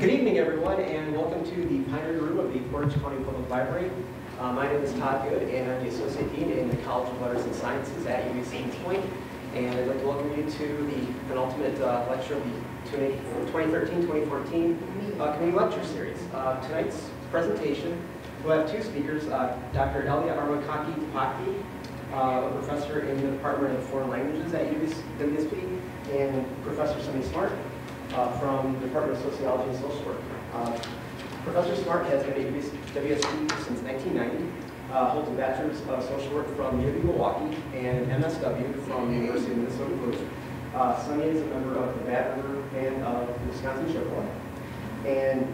Good evening, everyone, and welcome to the Pioneer Room of the Portage County Public Library. My name is Todd Good, and I'm the Associate Dean in the College of Letters and Sciences at UWStevensPoint. And I'd like to welcome you to the penultimate lecture of the 2013-2014 Community Lecture Series. Tonight's presentation, we'll have two speakers, Dr. Elia Armacanqui-Tipacti, a professor in the Department of Foreign Languages at UWSP, and Professor Sonny from the Department of Sociology and Social Work. Professor Smart has been at UWSP since 1990, holds a Bachelor's of Social Work from Milwaukee and an MSW from the University of Minnesota Blue. Sonny is a member of the Bat River Band of the Wisconsin Chippewa and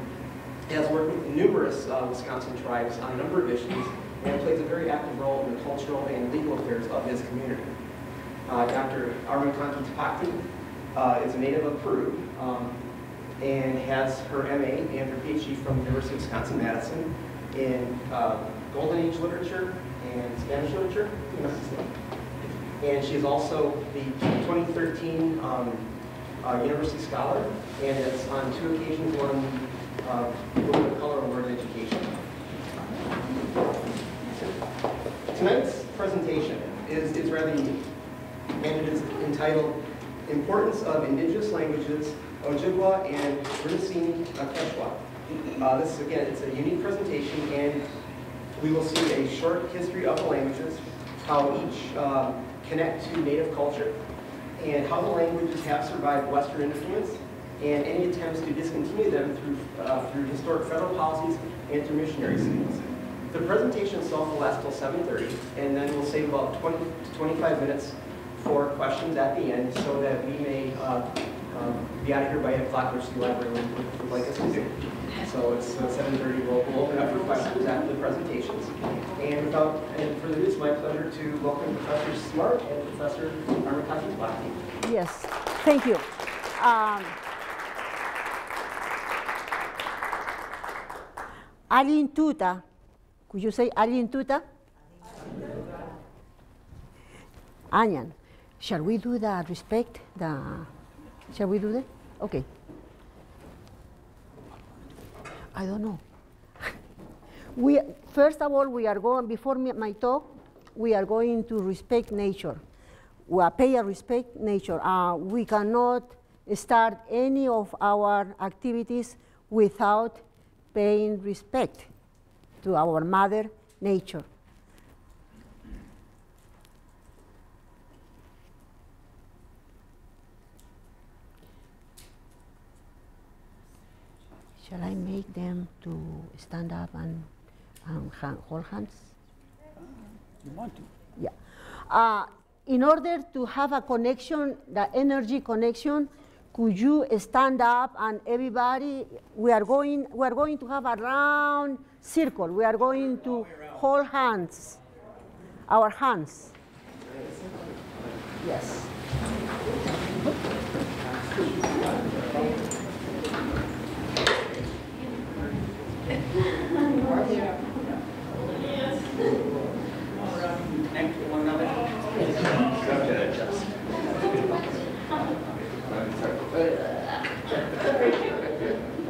has worked with numerous Wisconsin tribes on a number of issues and plays a very active role in the cultural and legal affairs of his community. Dr. Armacanqui-Tipacti is a native of Peru and has her MA and her PhD from the University of Wisconsin-Madison in Golden Age literature and Spanish literature. And she is also the 2013 University Scholar and has on 2 occasions won Women of Color Award in Education. Tonight's presentation is rather unique, and it is entitled Importance of Indigenous Languages, Ojibwa and Runasimi, Quechua. This is, again, it's a unique presentation, and we will see a short history of the languages, how each connect to native culture, and how the languages have survived Western influence, and any attempts to discontinue them through historic federal policies and through missionary schemes. The presentation itself will last till 7:30, and then we'll save about 20 to 25 minutes for questions at the end so that we may be out of here by 8 o'clock, which the library would like us to do. So it's 7:30, we'll open up for questions after the presentations. And without any further ado, it's my pleasure to welcome Professor Smart and Professor Armacanqui-Tipacti. Yes, thank you. Alintuta, could you say Alintuta? Anyan. Shall we do the respect? Shall we do that? Okay. I don't know. First of all, we are going, before my talk, we are going to respect nature. We pay a respect nature. We cannot start any of our activities without paying respect to our mother nature. Shall I make them to stand up and hold hands? You want to? Yeah. In order to have a connection, the energy connection, could you stand up and everybody, we are going to have a round circle. We are going to hold hands, our hands. Yes. Connect to one another.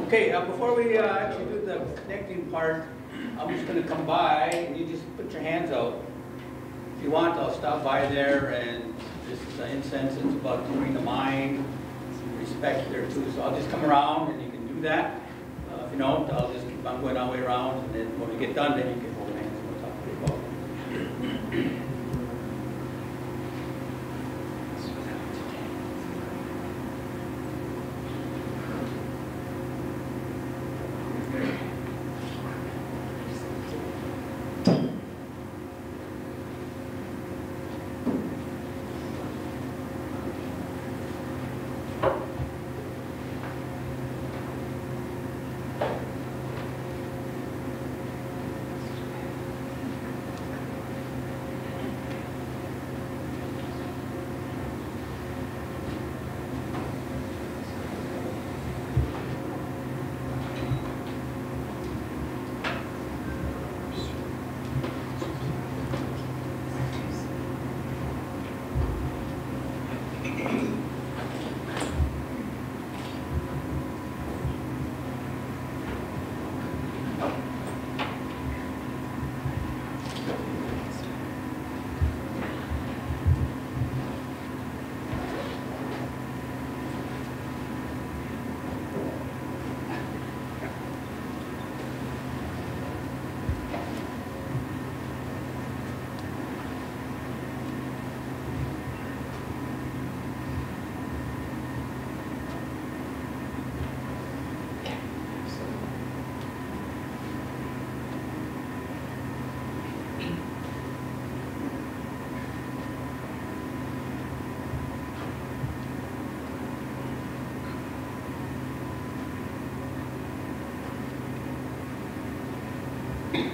Okay, before we actually do the connecting part, I'm just going to come by and you just put your hands out. If you want, I'll stop by there, and this is incense. It's about clearing the mind, respect there too. So I'll just come around and you can do that. If you don't, I'll just keep on going all the way around, and then when we get done, then you can hold hands and we'll talk to you about. Before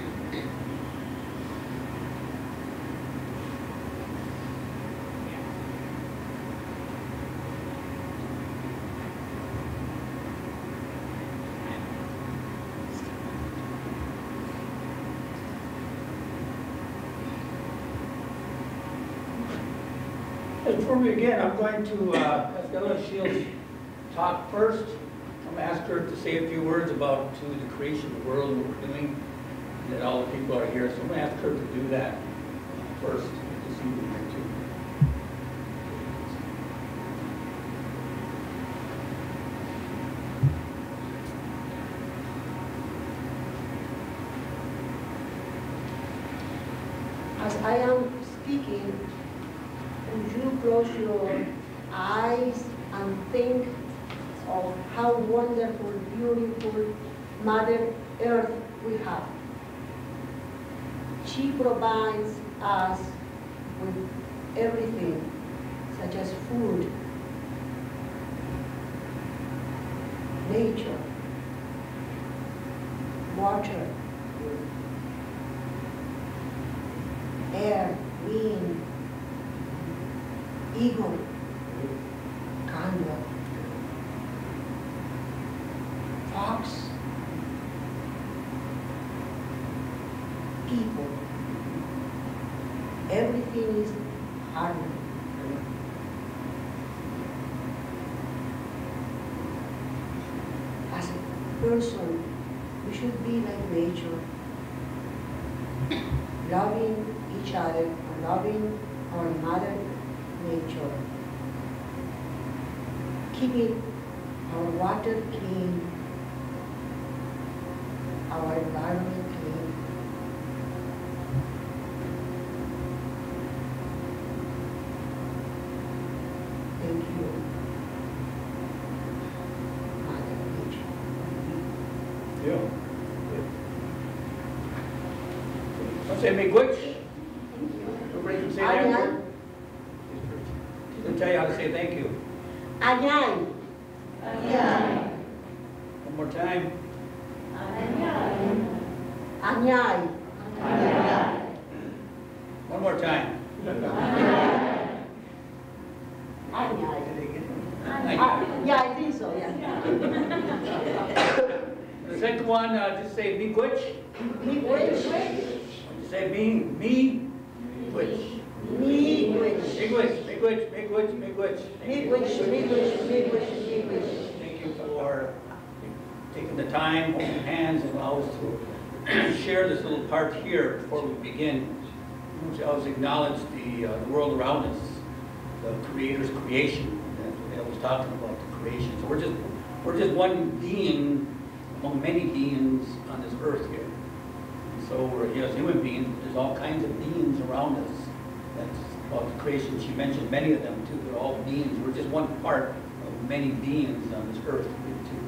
we begin, I'm going to ask Elia Shields talk first. I'm going to ask her to say a few words about the creation of the world, what we're doing, and that all the people are here. So I'm going to ask her to do that first. Good to see you here too. As I am speaking, would you close your eyes and think of how wonderful, beautiful Mother Earth we have. She provides us with everything, such as food, nature, water, air, wind, eagle, condor, fox, people. Everything is harmony. As a person, we should be like nature, loving each other and loving our mother nature, keeping our water clean, our environment clean. Thank you, Mother Nature. Yeah. Let's say miigwech. Everybody can say that word. She's going to tell you how to say thank you. Anyay. Anyay. One more time. Anyay. Anyay. Anyay. One more time. Anyay. Anyay. Anyay. Yeah, I think so, yeah. The second one, just say miigwech. Miigwech. Say me, which. Miigwech. Miigwech. Thank you for taking the time, holding hands, and allow us to share this little part here before we begin. We always acknowledge the world around us, the Creator's creation. I was talking about the creation. So we're just one being among many beings on this earth here. So we're, as human beings, there's all kinds of beings around us. That's about the creation. She mentioned many of them too. They're all beings. We're just one part of many beings on this earth too.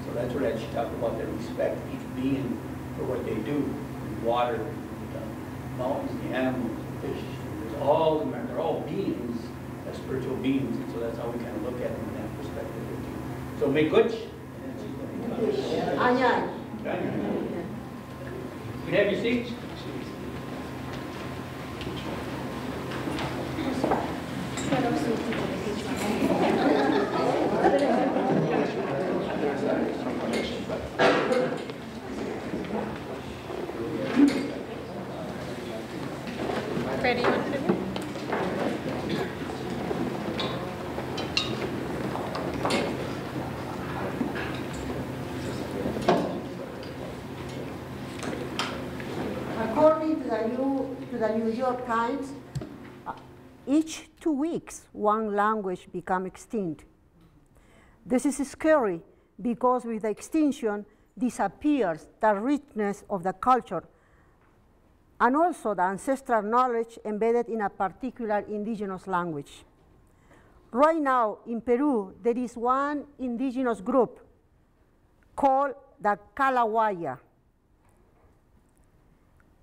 So that's where she talked about their respect, each being for what they do. The water, the mountains, the animals, the fish. They're all beings, spiritual beings. And so that's how we kind of look at them in that perspective too. So miigwech. Anyay. You can have your seats. Freddie, you want to do it? According to the New York Times, each 2 weeks, one language becomes extinct. This is scary because with the extinction disappears the richness of the culture and also the ancestral knowledge embedded in a particular indigenous language. Right now in Peru, there is one indigenous group called the Kalawaya.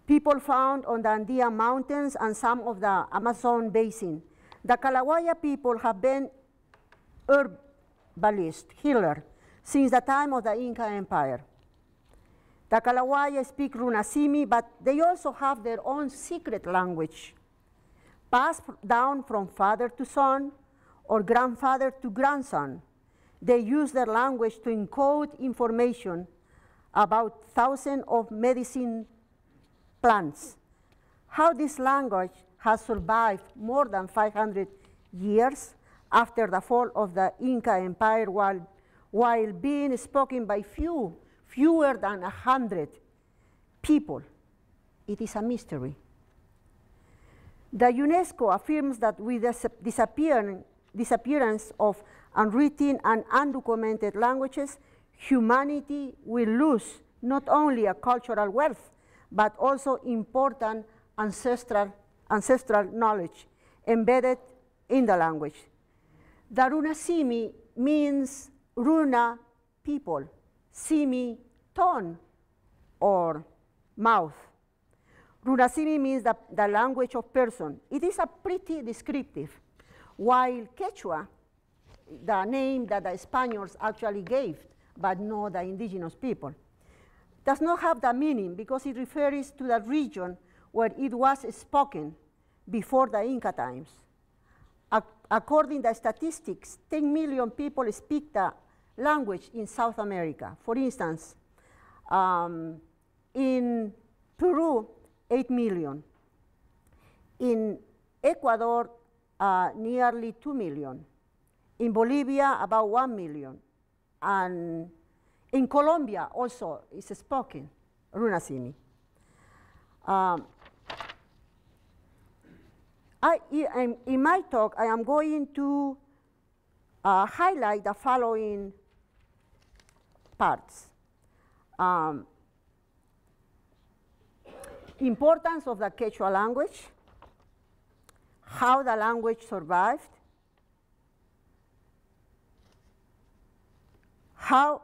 People found on the Andean Mountains and some of the Amazon basin. The Kalawaya people have been herbalists, healers, since the time of the Inca Empire. The Kalawaya speak Runasimi, but they also have their own secret language, passed down from father to son or grandfather to grandson. They use their language to encode information about thousands of medicine plants. How this language has survived more than 500 years after the fall of the Inca Empire while being spoken by fewer than 100 people. It is a mystery. The UNESCO affirms that with the disappearance of unwritten and undocumented languages, humanity will lose not only a cultural wealth, but also important ancestral knowledge embedded in the language. The Runasimi means Runa, people, Simi, tongue or mouth. Runasimi means the language of person. It is a pretty descriptive, while Quechua, the name that the Spaniards actually gave, but not the indigenous people, does not have the meaning because it refers to the region where it was spoken before the Inca times. According to statistics, 10 million people speak the language in South America. For instance, in Peru, 8 million. In Ecuador, nearly 2 million. In Bolivia, about 1 million. And in Colombia also is spoken Runasimi. In my talk, I am going to highlight the following parts. Importance of the Quechua language, how the language survived, how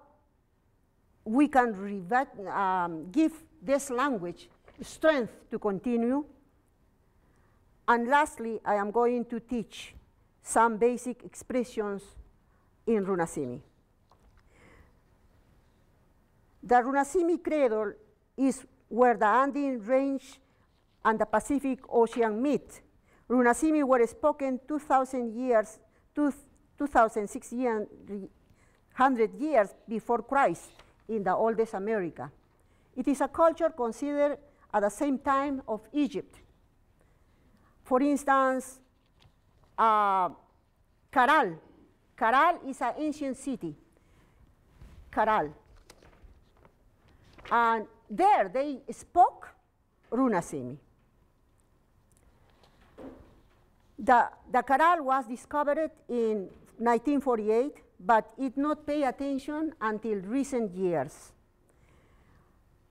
we can give this language strength to continue, and lastly, I am going to teach some basic expressions in Runasimi. The Runasimi cradle is where the Andean Range and the Pacific Ocean meet. Runasimi were spoken 2,600 years before Christ in the oldest America. It is a culture considered at the same time of Egypt. For instance, Caral. Caral is an ancient city, Caral. And there they spoke Runasimi. The Caral was discovered in 1948, but it not pay attention until recent years.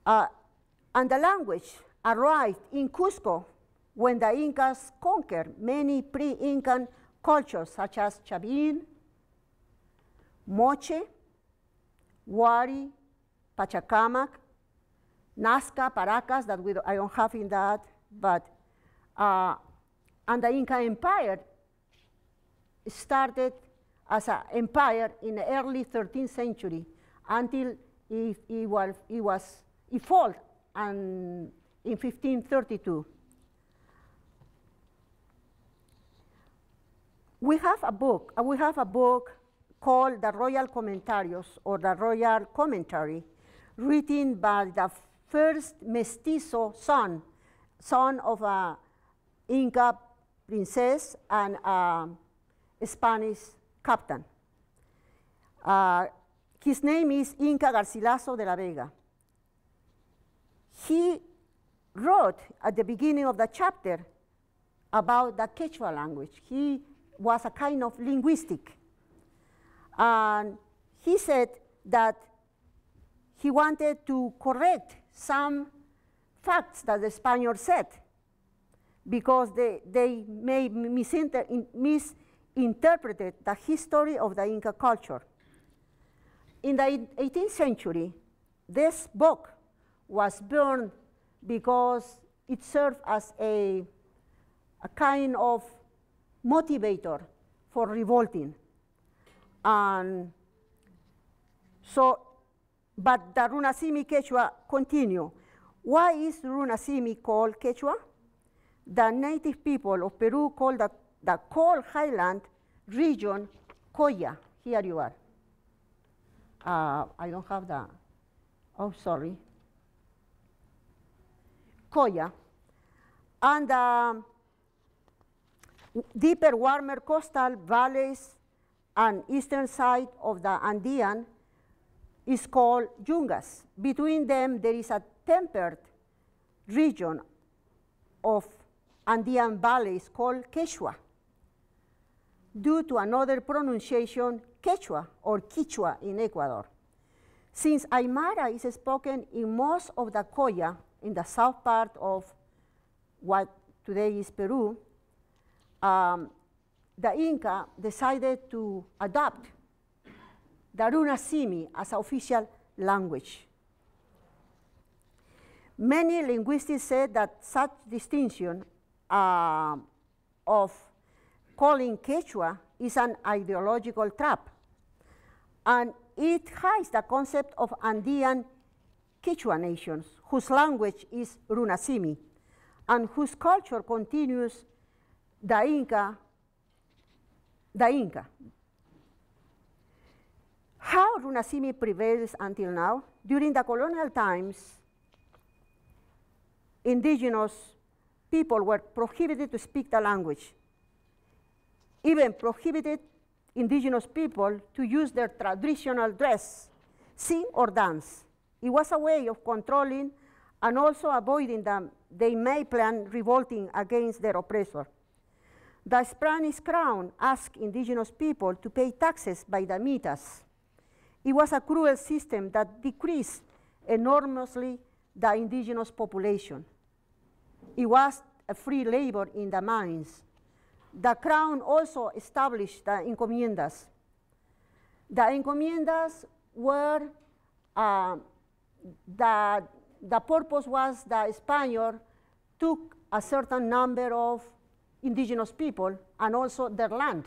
And the language arrived in Cusco when the Incas conquered many pre-Incan cultures such as Chavin, Moche, Wari, Pachacamac, Nazca, Paracas, that I don't have in that, but, and the Inca Empire started as an empire in the early 13th century until it fell in 1532. We have a book called the Royal Comentarios, or the Royal Commentary, written by the first mestizo son of a Inca princess and a Spanish captain. His name is Inca Garcilaso de la Vega. He wrote at the beginning of the chapter about the Quechua language. He was a kind of linguistic. And he said that he wanted to correct some facts that the Spaniards said because they may misinterpreted the history of the Inca culture. In the 18th century, this book was burned because it served as a kind of motivator for revolting. And so but the Runasimi Quechua continue. Why is Runasimi called Quechua? The native people of Peru call the cold highland region Coya. Here you are. I don't have the, oh, sorry. Coya. And the deeper, warmer coastal valleys and eastern side of the Andean is called Yungas. Between them, there is a temperate region of Andean valleys called Quechua, due to another pronunciation, Quechua or Quichua in Ecuador. Since Aymara is spoken in most of the Coya, in the south part of what today is Peru, the Inca decided to adopt the Runasimi as official language. Many linguists said that such distinction of calling Quechua is an ideological trap, and it hides the concept of Andean Quechua nations, whose language is Runasimi, and whose culture continues the Inca. How Runasimi prevails until now? During the colonial times, indigenous people were prohibited to speak the language, even prohibited indigenous people to use their traditional dress, sing or dance. It was a way of controlling and also avoiding them. They may plan revolting against their oppressor. The Spanish crown asked indigenous people to pay taxes by the mitas. It was a cruel system that decreased enormously the indigenous population. It was a free labor in the mines. The crown also established the encomiendas. The encomiendas were, the purpose was the Spaniard took a certain number of indigenous people and also their land.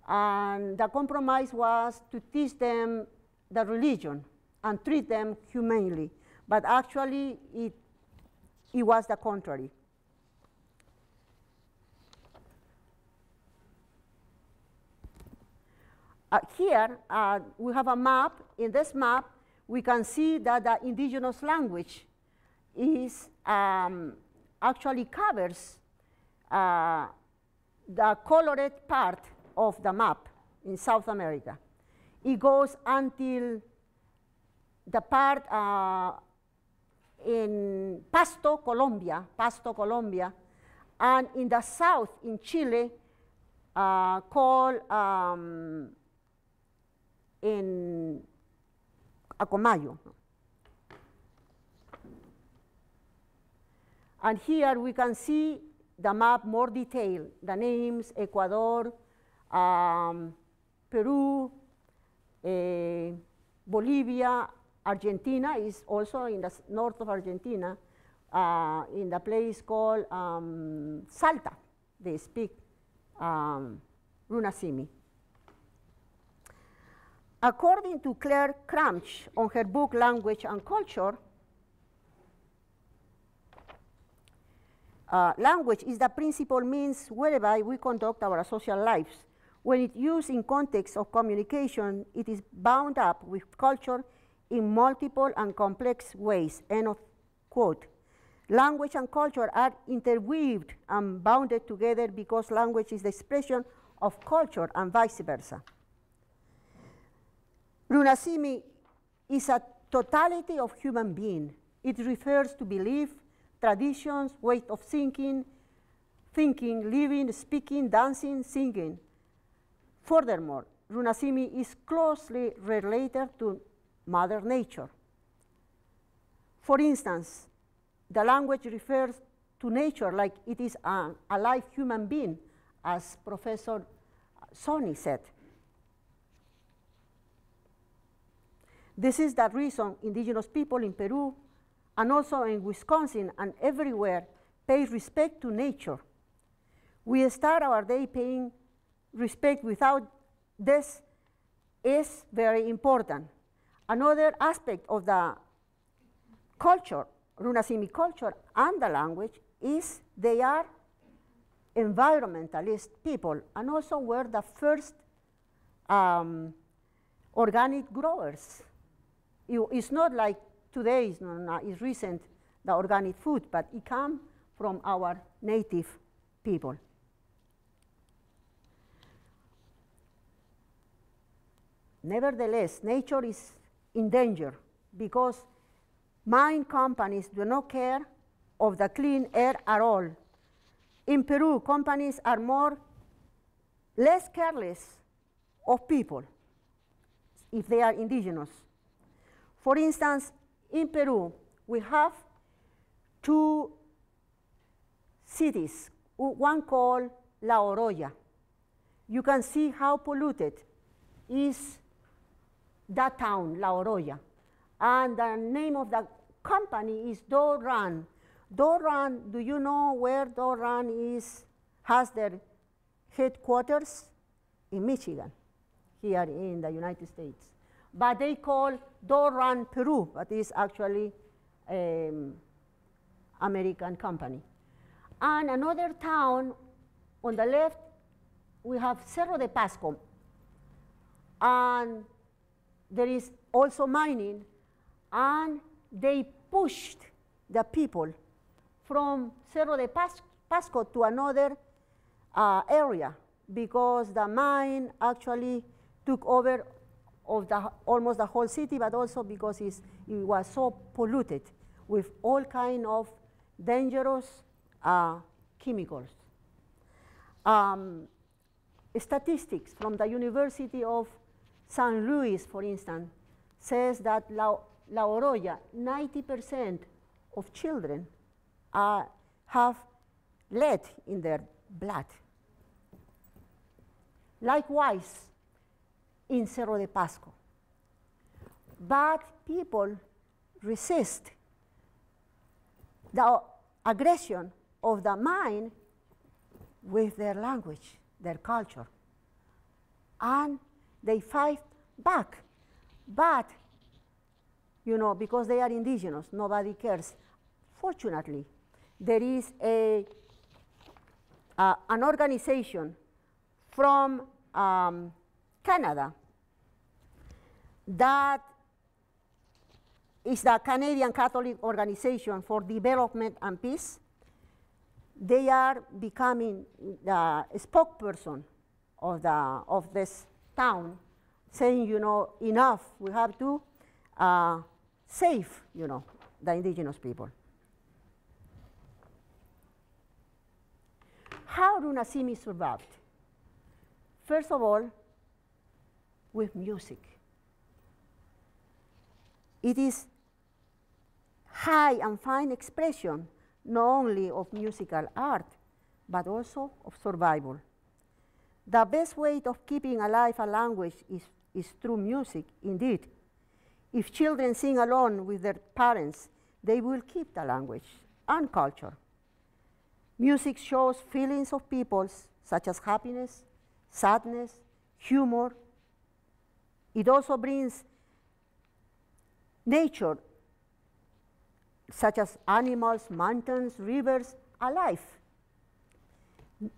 And the compromise was to teach them the religion and treat them humanely. But actually, it was the contrary. Here, we have a map. In this map, we can see that the indigenous language is actually covers the colored part of the map in South America. It goes until the part in Pasto, Colombia, and in the south in Chile, called in Acomayo. And here we can see the map more detailed, the names, Ecuador, Peru, Bolivia, Argentina is also in the north of Argentina, in the place called Salta. They speak Runasimi. According to Claire Cramch on her book Language and Culture, language is the principal means whereby we conduct our social lives. When it's used in context of communication, it is bound up with culture in multiple and complex ways, end of quote. Language and culture are interweaved and bounded together because language is the expression of culture and vice versa. Runasimi is a totality of human being. It refers to belief, traditions, way of thinking, living, speaking, dancing, singing. Furthermore, Runasimi is closely related to Mother Nature. For instance, the language refers to nature like it is an alive human being, as Professor Sonny said. This is the reason indigenous people in Peru and also in Wisconsin and everywhere pay respect to nature. We start our day paying respect. Without this is very important. Another aspect of the culture, Runasimi culture and the language, is they are environmentalist people, and also were the first organic growers. It's not like today, it's recent, the organic food, but it comes from our native people. Nevertheless, nature is in danger because mine companies do not care of the clean air at all. In Peru, companies are less careless of people if they are indigenous. For instance, in Peru, we have 2 cities, one called La Oroya. You can see how polluted is that town, La Oroya. And the name of the company is Doran. Doran, do you know where Doran has their headquarters? In Michigan, here in the United States. But they call Doran Peru, but it's actually American company. And another town on the left, we have Cerro de Pasco. And there is also mining, and they pushed the people from Cerro de Pasco to another area because the mine actually took over of almost the whole city, but also because it was so polluted with all kind of dangerous chemicals. Statistics from the University of St. Louis, for instance, says that La Oroya, 90% of children have lead in their blood. Likewise, in Cerro de Pasco. But people resist the aggression of the mine with their language, their culture. And they fight back. But, because they are indigenous, nobody cares. Fortunately, there is an organization from Canada that is the Canadian Catholic Organization for Development and Peace. They are becoming the spokesperson of this town, saying, enough, we have to save, the indigenous people. How Runasimi survived? First of all, with music. It is high and fine expression, not only of musical art, but also of survival. The best way of keeping alive a language is through music, indeed. If children sing along with their parents, they will keep the language and culture. Music shows feelings of peoples, such as happiness, sadness, humor. It also brings nature, such as animals, mountains, rivers, alive.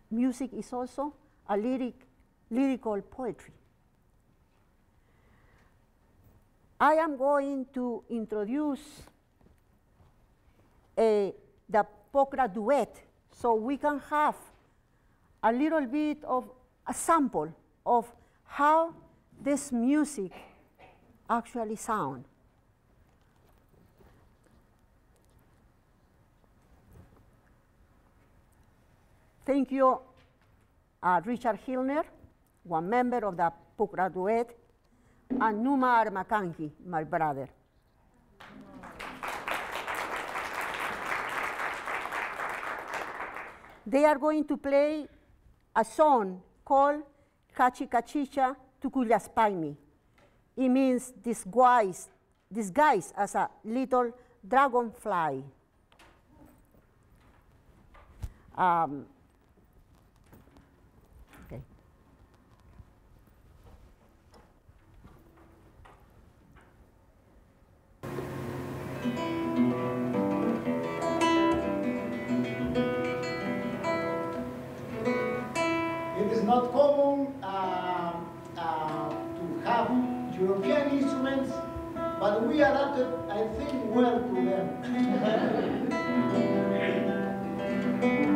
Music is also a lyrical poetry. I am going to introduce the Pokra duet, so we can have a little bit of a sample of how this music actually sounds. Thank you, Richard Hilner, one member of the Pokra duet, and Numa Armacanqui, my brother. They are going to play a song called Cachicachicha Tuculaspaimi. It means disguised as a little dragonfly. Okay. I think well to them.